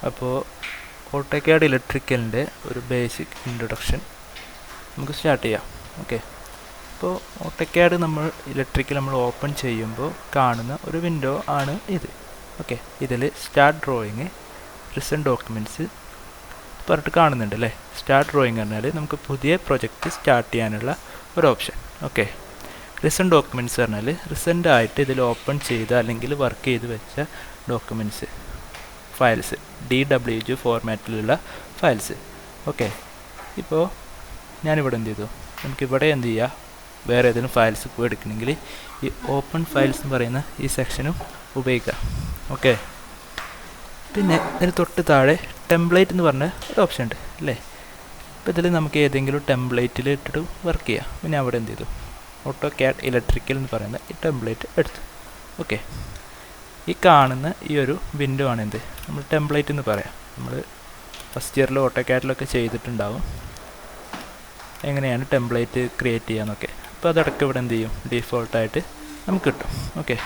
അപ്പോൾ ഓട്ടോകാഡ് ഇലക്ട്രിക്കലിൻ്റെ ഒരു basic introduction നമുക്ക് സ്റ്റാർട്ട് ചെയ്യാം. ഓക്കെ, അപ്പോൾ ഓട്ടോകാഡ് നമ്മൾ ഓപ്പൺ ചെയ്യുമ്പോൾ കാണുന്ന ഒരു വിൻഡോ ആണ് ഇത്. ഓക്കെ, ഇതിൽ സ്റ്റാർട്ട് ഡ്രോയിങ്, റിസൻറ്റ് ഡോക്യുമെൻറ്റ്സ് പറഞ്ഞിട്ട് കാണുന്നുണ്ട് അല്ലേ. സ്റ്റാർട്ട് ഡ്രോയിങ് പറഞ്ഞാൽ നമുക്ക് പുതിയ പ്രൊജക്റ്റ് സ്റ്റാർട്ട് ചെയ്യാനുള്ള ഒരു ഓപ്ഷൻ. ഓക്കെ, റിസൻറ്റ് ഡോക്യുമെൻറ്റ്സ് പറഞ്ഞാൽ റിസൻ്റ് ആയിട്ട് ഇതിൽ ഓപ്പൺ ചെയ്ത അല്ലെങ്കിൽ വർക്ക് ചെയ്ത് വെച്ച ഡോക്യുമെൻറ്റ്സ്, ഫയൽസ്, DWG ഫോർമാറ്റിലുള്ള ഫയൽസ്. ഓക്കെ, ഇപ്പോൾ ഞാനിവിടെ എന്ത് ചെയ്തു, നമുക്കിവിടെ എന്ത് ചെയ്യുക, വേറെ ഏതെങ്കിലും ഫയൽസ് പോയി എടുക്കണമെങ്കിൽ ഈ ഓപ്പൺ ഫയൽസ് എന്ന് പറയുന്ന ഈ സെക്ഷനും ഉപയോഗിക്കാം. ഓക്കെ, പിന്നെ ഇതിന് തൊട്ട് താഴെ ടെംപ്ലേറ്റ് എന്ന് പറഞ്ഞ ഒരു ഓപ്ഷൻ ഉണ്ട് അല്ലേ. അപ്പോൾ ഇതിൽ നമുക്ക് ഏതെങ്കിലും ടെംപ്ലേറ്റിൽ ഇട്ടിട്ട് വർക്ക് ചെയ്യാം. പിന്നെ അവിടെ എന്ത് ചെയ്തു, ഓട്ടോകാഡ് ഇലക്ട്രിക്കൽ എന്ന് പറയുന്ന ഈ ടെംപ്ലേറ്റ് എടുത്തു. ഓക്കെ, ഈ കാണുന്ന ഈ ഒരു വിൻഡോ ആണ് എന്ത്, നമ്മൾ ടെംപ്ലേറ്റ് എന്ന് പറയാം. നമ്മൾ ഫസ്റ്റ് ഇയറിൽ ഓട്ടോകാഡിലൊക്കെ ചെയ്തിട്ടുണ്ടാവും എങ്ങനെയാണ് ടെംപ്ലേറ്റ് ക്രിയേറ്റ് ചെയ്യാന്നൊക്കെ. അപ്പോൾ അതടക്കം ഇവിടെ എന്ത് ചെയ്യും, ഡീഫോൾട്ടായിട്ട് നമുക്ക് കിട്ടും. ഓക്കെ,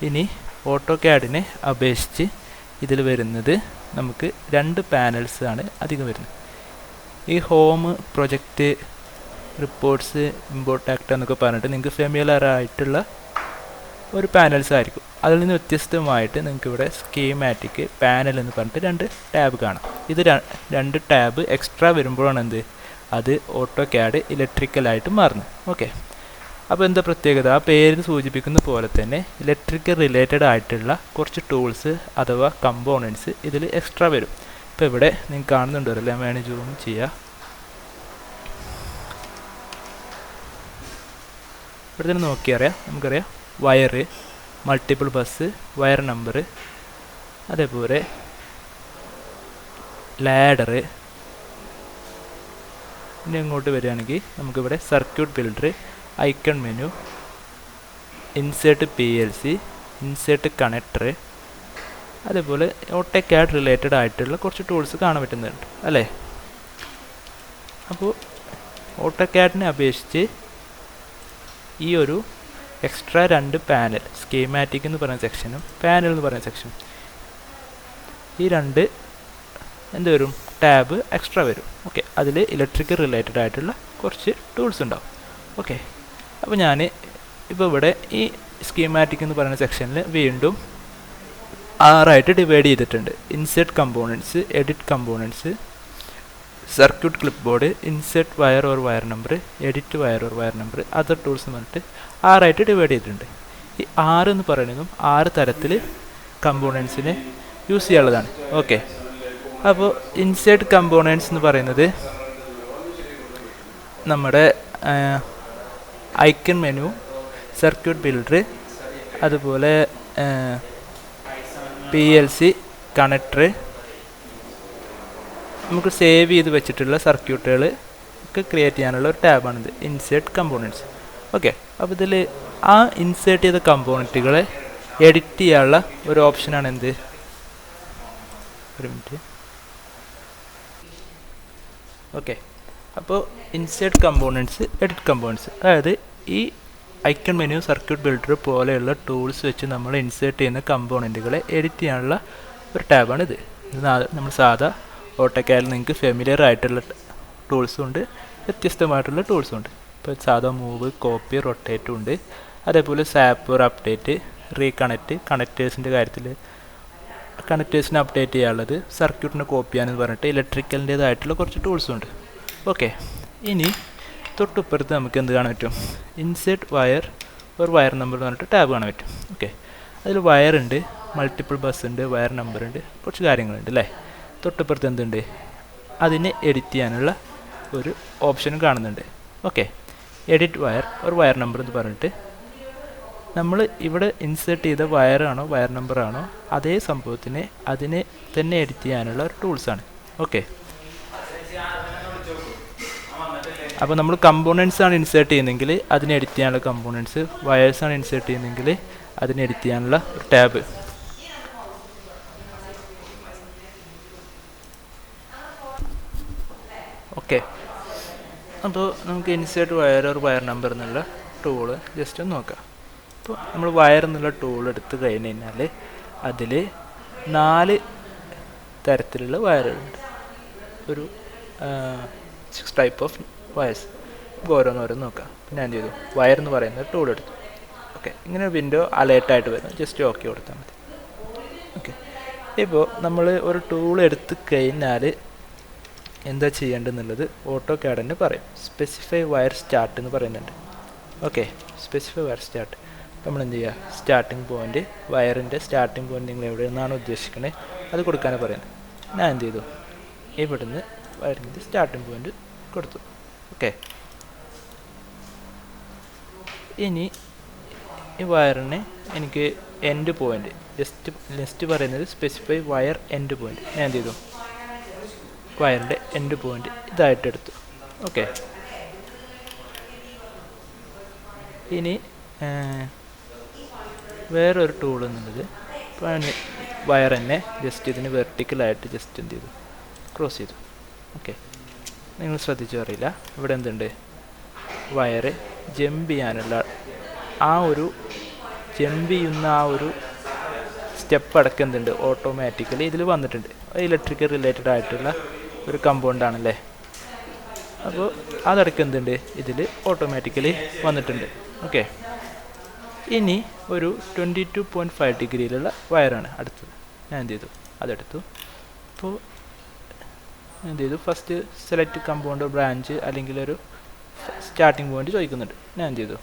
ഇനി ഓട്ടോകാഡിനെ അപേക്ഷിച്ച് ഇതിൽ വരുന്നത് നമുക്ക് 2 പാനൽസ് ആണ് അധികം വരുന്നത്. ഈ home, project, reports, import act എന്നൊക്കെ പറഞ്ഞിട്ട് നിങ്ങൾക്ക് ഫെമിലിയർ ആയിട്ടുള്ള ഒരു പാനൽസ് ആയിരിക്കും. അതിൽ നിന്ന് വ്യത്യസ്തമായിട്ട് നിങ്ങൾക്ക് ഇവിടെ സ്കീമാറ്റിക്, പാനൽ എന്ന് പറഞ്ഞിട്ട് 2 ടാബ് കാണാം. ഇത് 2 ടാബ് എക്സ്ട്രാ വരുമ്പോഴാണ് എന്ത്, അത് ഓട്ടോകാഡ് ഇലക്ട്രിക്കലായിട്ട് മാറുന്നത്. ഓക്കെ, അപ്പോൾ എന്താ പ്രത്യേകത, ആ പേര് സൂചിപ്പിക്കുന്ന പോലെ തന്നെ ഇലക്ട്രിക്കൽ റിലേറ്റഡ് ആയിട്ടുള്ള കുറച്ച് ടൂൾസ് അഥവാ കമ്പോണൻസ് ഇതിൽ എക്സ്ട്രാ വരും. ഇപ്പോൾ ഇവിടെ നിങ്ങൾക്ക് കാണുന്നുണ്ടല്ലോ, ഞാൻ വേണമെങ്കിൽ സൂം ചെയ്യാം. ഇവിടെ തന്നെ നോക്കിയറിയാം, നമുക്കറിയാം വയറ്, മൾട്ടിപ്പിൾ ബസ്, വയർ നമ്പർ, അതേപോലെ ലാഡറ്. ഇനി ഇങ്ങോട്ട് വരികയാണെങ്കിൽ നമുക്കിവിടെ circuit builder, icon menu, insert PLC, insert connector, അതേപോലെ ഓട്ടോകാഡ് റിലേറ്റഡ് ആയിട്ടുള്ള കുറച്ച് ടൂൾസ് കാണാൻ പറ്റുന്നുണ്ട് അല്ലേ. അപ്പോൾ ഓട്ടോകാഡിനെ അപേക്ഷിച്ച് ഈ ഒരു എക്സ്ട്രാ 2 പാനൽ, സ്കീമാറ്റിക് എന്ന് പറയുന്ന സെക്ഷനും പാനൽ എന്ന് പറയുന്ന സെക്ഷനും, ഈ 2 എന്ത് വരും, ടാബ് എക്സ്ട്രാ വരും. ഓക്കെ, അതിൽ ഇലക്ട്രിക്കൽ റിലേറ്റഡ് ആയിട്ടുള്ള കുറച്ച് ടൂൾസ് ഉണ്ടാവും. ഓക്കെ, അപ്പോൾ ഞാൻ ഇപ്പോൾ ഇവിടെ ഈ സ്കീമാറ്റിക് എന്ന് പറയുന്ന സെക്ഷനിൽ വീണ്ടും 6 ഡിവൈഡ് ചെയ്തിട്ടുണ്ട്. Insert components, edit components, circuit clip board, insert wire or wire number, edit wire or wire number, other tools എന്ന് പറഞ്ഞിട്ട് 6 ഡിവൈഡ് ചെയ്തിട്ടുണ്ട്. ഈ 6 എന്ന് പറയുന്നതും 6 തരത്തിൽ കമ്പോണൻസിനെ യൂസ് ചെയ്യാനുള്ളതാണ്. ഓക്കെ, അപ്പോൾ ഇൻസേർട്ട് കമ്പോണൻസ് എന്ന് പറയുന്നത് നമ്മുടെ ഐക്കൺ മെനു, സർക്യൂട്ട് ബിൽഡർ, അതുപോലെ PLC, കണക്ടർ, നമുക്ക് സേവ് ചെയ്ത് വെച്ചിട്ടുള്ള സർക്യൂട്ടുകൾ ഒക്കെ ക്രിയേറ്റ് ചെയ്യാനുള്ള ഒരു ടാബാണിത്, ഇൻസേർട്ട് കമ്പോണൻറ്റ്സ്. ഓക്കെ, അപ്പോൾ ഇതിൽ ആ ഇൻസേർട്ട് ചെയ്ത കമ്പോണൻറ്റുകളെ എഡിറ്റ് ചെയ്യാനുള്ള ഒരു ഓപ്ഷനാണ് എന്ത്, ഒരു മിനിറ്റ്. ഓക്കെ, അപ്പോൾ ഇൻസേർട്ട് കമ്പോണൻറ്റ്സ്, എഡിറ്റ് കമ്പോണൻറ്റ്സ്, അതായത് ഈ ഐക്കൺ മെനു, സർക്യൂട്ട് ബിൽഡർ പോലെയുള്ള ടൂൾസ് വെച്ച് നമ്മൾ ഇൻസേർട്ട് ചെയ്യുന്ന കമ്പോണൻറ്റുകളെ എഡിറ്റ് ചെയ്യാനുള്ള ഒരു ടാബാണിത്. ഇത് നമ്മൾ സാധാ ഓട്ടോകാഡിൽ നിങ്ങൾക്ക് ഫെമിലിയർ ആയിട്ടുള്ള ടൂൾസും ഉണ്ട്, വ്യത്യസ്തമായിട്ടുള്ള ടൂൾസും ഉണ്ട്. ഇപ്പോൾ സാധാ മൂവ്, കോപ്പി, റൊട്ടേറ്റും ഉണ്ട്. അതേപോലെ സാപ്പർ, അപ്ഡേറ്റ്, റീകണക്റ്റ്, കണക്റ്റേഴ്സിൻ്റെ കാര്യത്തിൽ കണക്റ്റേഴ്സിനെ അപ്ഡേറ്റ് ചെയ്യാനുള്ളത്, സർക്യൂട്ടിനെ കോപ്പി ചെയ്യാനെന്ന് പറഞ്ഞിട്ട് ഇലക്ട്രിക്കലിൻ്റേതായിട്ടുള്ള കുറച്ച് ടൂൾസും ഉണ്ട്. ഓക്കെ, ഇനി തൊട്ടുപ്പുറത്ത് നമുക്ക് എന്ത് കാണാൻ പറ്റും, ഇൻസേർട്ട് വയർ ഒരു വയർ നമ്പർ എന്ന് പറഞ്ഞിട്ട് ടാബ് കാണാൻ പറ്റും. ഓക്കെ, അതിൽ വയറുണ്ട്, മൾട്ടിപ്പിൾ ബസ് ഉണ്ട്, വയർ നമ്പർ ഉണ്ട്, കുറച്ച് കാര്യങ്ങളുണ്ട് അല്ലേ. തൊട്ടുപ്പുറത്ത് എന്തുണ്ട്, അതിനെ എഡിറ്റ് ചെയ്യാനുള്ള ഒരു ഓപ്ഷനും കാണുന്നുണ്ട്. ഓക്കെ, എഡിറ്റ് വയർ ഒരു വയർ നമ്പർ എന്ന് പറഞ്ഞിട്ട് നമ്മൾ ഇവിടെ ഇൻസേർട്ട് ചെയ്ത വയറാണോ വയർ നമ്പറാണോ അതേ സംഭവത്തിനെ അതിനെ തന്നെ എഡിറ്റ് ചെയ്യാനുള്ള ഒരു ടൂൾസാണ്. ഓക്കെ, അപ്പോൾ നമ്മൾ കമ്പോണൻസ് ആണ് ഇൻസേർട്ട് ചെയ്യുന്നതെങ്കിൽ അതിനെ എഡിറ്റ് ചെയ്യാനുള്ള കമ്പോണൻസ്, വയേഴ്സാണ് ഇൻസേർട്ട് ചെയ്യുന്നതെങ്കിൽ അതിനെ എഡിറ്റ് ചെയ്യാനുള്ള ഒരു ടാബ്. ഓക്കെ, അപ്പോൾ നമുക്ക് insert wire or wire number എന്നുള്ള ടൂള് ജസ്റ്റ് ഒന്ന് നോക്കാം. അപ്പോൾ നമ്മൾ വയർ എന്നുള്ള ടൂൾ എടുത്ത് കഴിഞ്ഞ് കഴിഞ്ഞാൽ അതിൽ 4 തരത്തിലുള്ള വയറുകളുണ്ട്. ഒരു 6 ടൈപ്പ് ഓഫ് വയർസ്. നമുക്ക് ഓരോന്നോരോന്ന് നോക്കാം. പിന്നെ എന്ത് ചെയ്തു, വയർ എന്ന് പറയുന്ന ടൂൾ എടുത്തു. ഓക്കെ, ഇങ്ങനെ വിൻഡോ അലേർട്ടായിട്ട് വരും. ജസ്റ്റ് ഓക്കെ കൊടുത്താൽ മതി. ഓക്കെ, ഇപ്പോൾ നമ്മൾ ഒരു ടൂൾ എടുത്ത് കഴിഞ്ഞാൽ എന്താ ചെയ്യേണ്ടതെന്നുള്ളത് AutoCAD തന്നെ പറയും. സ്പെസിഫൈ വയർ സ്റ്റാർട്ട് എന്ന് പറയുന്നുണ്ട്. Okay, specify wire start. നമ്മൾ എന്ത് ചെയ്യുക, സ്റ്റാർട്ടിംഗ് പോയിൻ്റ്, വയറിൻ്റെ സ്റ്റാർട്ടിംഗ് പോയിൻ്റ് നിങ്ങൾ എവിടെ നിന്നാണ് ഉദ്ദേശിക്കുന്നത് അത് കൊടുക്കാനാണ് പറയുന്നത്. ഞാൻ എന്ത് ചെയ്തു, ഇവിടുന്ന് വയറിൻ്റെ സ്റ്റാർട്ടിംഗ് പോയിൻ്റ് കൊടുത്തു. ഓക്കെ, ഇനി ഈ വയറിന് എനിക്ക് എൻഡ് പോയിൻ്റ് നെക്സ്റ്റ് പറയുന്നത് സ്പെസിഫൈ വയർ എൻഡ് പോയിൻ്റ്. ഞാൻ എന്ത് ചെയ്തു, വയറിൻ്റെ എൻഡ് പോയിൻ്റ് ഇതായിട്ട് എടുത്തു. ഓക്കെ, ഇനി വേറൊരു ടൂൾ എന്നുള്ളത് വയർ തന്നെ ജസ്റ്റ് ഇതിന് വെർട്ടിക്കലായിട്ട് ജസ്റ്റ് എന്ത് ചെയ്തു, ക്രോസ് ചെയ്തു. ഓക്കെ, നിങ്ങൾ ശ്രദ്ധിച്ചു അറിയില്ല, ഇവിടെ എന്തുണ്ട്, വയറ് ജമ്പ് ചെയ്യാനുള്ള ആ ഒരു ജമ്പ് ചെയ്യുന്ന ആ ഒരു സ്റ്റെപ്പ് അടക്കം എന്തുണ്ട്, ഓട്ടോമാറ്റിക്കലി ഇതിൽ വന്നിട്ടുണ്ട്. ഇലക്ട്രിക്കൽ റിലേറ്റഡ് ആയിട്ടുള്ള ഒരു കമ്പൗണ്ടാണല്ലേ. അപ്പോൾ അതടക്കം എന്തുണ്ട്, ഇതിൽ ഓട്ടോമാറ്റിക്കലി വന്നിട്ടുണ്ട്. ഓക്കെ, ഇനി ഒരു 22.5 ഡിഗ്രിയിലുള്ള വയറാണ് അടുത്തത്. ഞാൻ എന്ത് ചെയ്തു, അതെടുത്തു. അപ്പോൾ എന്ത് ചെയ്തു, ഫസ്റ്റ് സെലക്ട് കമ്പൗണ്ട് ബ്രാഞ്ച് അല്ലെങ്കിൽ ഒരു സ്റ്റാർട്ടിംഗ് പോയിന്റ് ചോദിക്കുന്നുണ്ട്. ഞാൻ എന്ത് ചെയ്തു,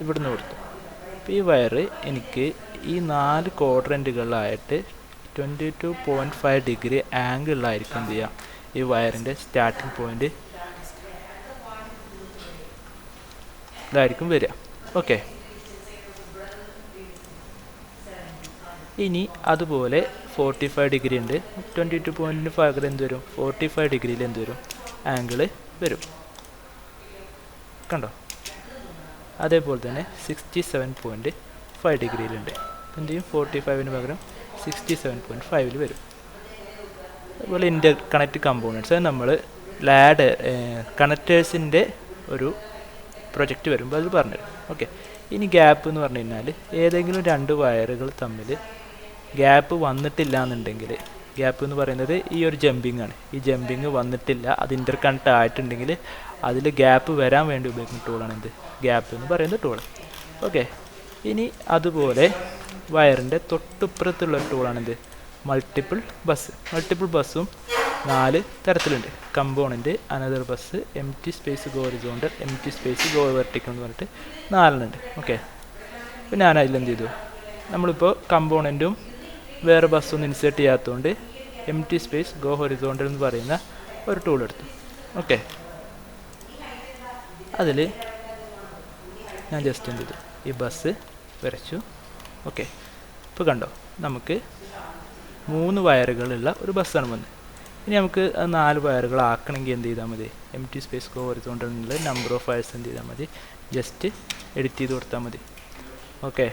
ഇവിടുന്ന് കൊടുത്തു. അപ്പോൾ ഈ വയറ് എനിക്ക് ഈ 4 ക്വാഡ്രൻറ്റുകളിലായിട്ട് 22.5 ഡിഗ്രി ആംഗിളിലായിരിക്കും എന്ത് ചെയ്യാം, ഈ വയറിൻ്റെ സ്റ്റാർട്ടിംഗ് പോയിന്റ് ഇതായിരിക്കും വരിക. ഓക്കെ, ഇനി അതുപോലെ 45 ഡിഗ്രി ഉണ്ട്. 22.5 എന്ത് വരും, 45 ഡിഗ്രിയിൽ എന്ത് വരും, ആംഗിള് വരും. കണ്ടോ, അതേപോലെ തന്നെ 67.5 ഡിഗ്രിയിലുണ്ട്. എന്ത് ചെയ്യും, 45-ന് പകരം 67.5 വരും. അതുപോലെ ഇൻ്റർ കണക്റ്റ് കമ്പോണൻറ്റ്സ് നമ്മൾ ലാഡ് കണക്റ്റേഴ്സിൻ്റെ ഒരു പ്രൊജക്റ്റ് വരുമ്പോൾ അത് പറഞ്ഞുതരും. ഓക്കെ, ഇനി ഗ്യാപ്പ് എന്ന് പറഞ്ഞു കഴിഞ്ഞാൽ ഏതെങ്കിലും 2 വയറുകൾ തമ്മിൽ ഗ്യാപ്പ് വന്നിട്ടില്ല എന്നുണ്ടെങ്കിൽ, ഗ്യാപ്പ് എന്ന് പറയുന്നത് ഈ ഒരു ജമ്പിങ് ആണ്. ഈ ജമ്പിങ് വന്നിട്ടില്ല, അത് ഇൻ്റർ കണക്റ്റ് ആയിട്ടുണ്ടെങ്കിൽ അതിൽ ഗ്യാപ്പ് വരാൻ വേണ്ടി ഉപയോഗിക്കുന്ന ടൂളാണ് എന്ത്, ഗ്യാപ്പ് എന്ന് പറയുന്ന ടൂൾ. ഓക്കെ, ഇനി അതുപോലെ വയറിൻ്റെ തൊട്ടുപ്പുറത്തുള്ള ടൂളാണെന്ത്, മൾട്ടിപ്പിൾ ബസ്. മൾട്ടിപ്പിൾ ബസ്സും 4 തരത്തിലുണ്ട്. Component, another bus, എംറ്റി space go horizontal, എംറ്റി space go vertical എന്ന് പറഞ്ഞിട്ട് 4 ഉണ്ട്. ഓക്കെ, അപ്പോൾ ഞാൻ അതിലെന്ത് ചെയ്തു, നമ്മളിപ്പോൾ കമ്പോണൻറ്റും വേറെ ബസ്സൊന്നും ഇൻസേർട്ട് ചെയ്യാത്തതുകൊണ്ട് എംറ്റി സ്പേസ് ഗോ ഹൊറിസോണ്ടൽ എന്ന് പറയുന്ന ഒരു ടൂൾ എടുത്തു. ഓക്കെ, അതിൽ ഞാൻ ജസ്റ്റ് എന്ത് ചെയ്തു, ഈ ബസ് വരച്ചു. ഓക്കെ, ഇപ്പോൾ കണ്ടോ, നമുക്ക് 3 വയറുകളുള്ള ഒരു ബസ്സാണ് വന്നത്. ഇനി നമുക്ക് 4 വയറുകൾ ആക്കണമെങ്കിൽ എന്ത് ചെയ്താൽ മതി, എംറ്റി സ്പേസ് ഗോ ഹൊറിസോണ്ടൽ എന്നുള്ള നമ്പർ ഓഫ് വയർസ് എന്ത് ചെയ്താൽ മതി, ജസ്റ്റ് എഡിറ്റ് ചെയ്ത് കൊടുത്താൽ മതി. ഓക്കെ,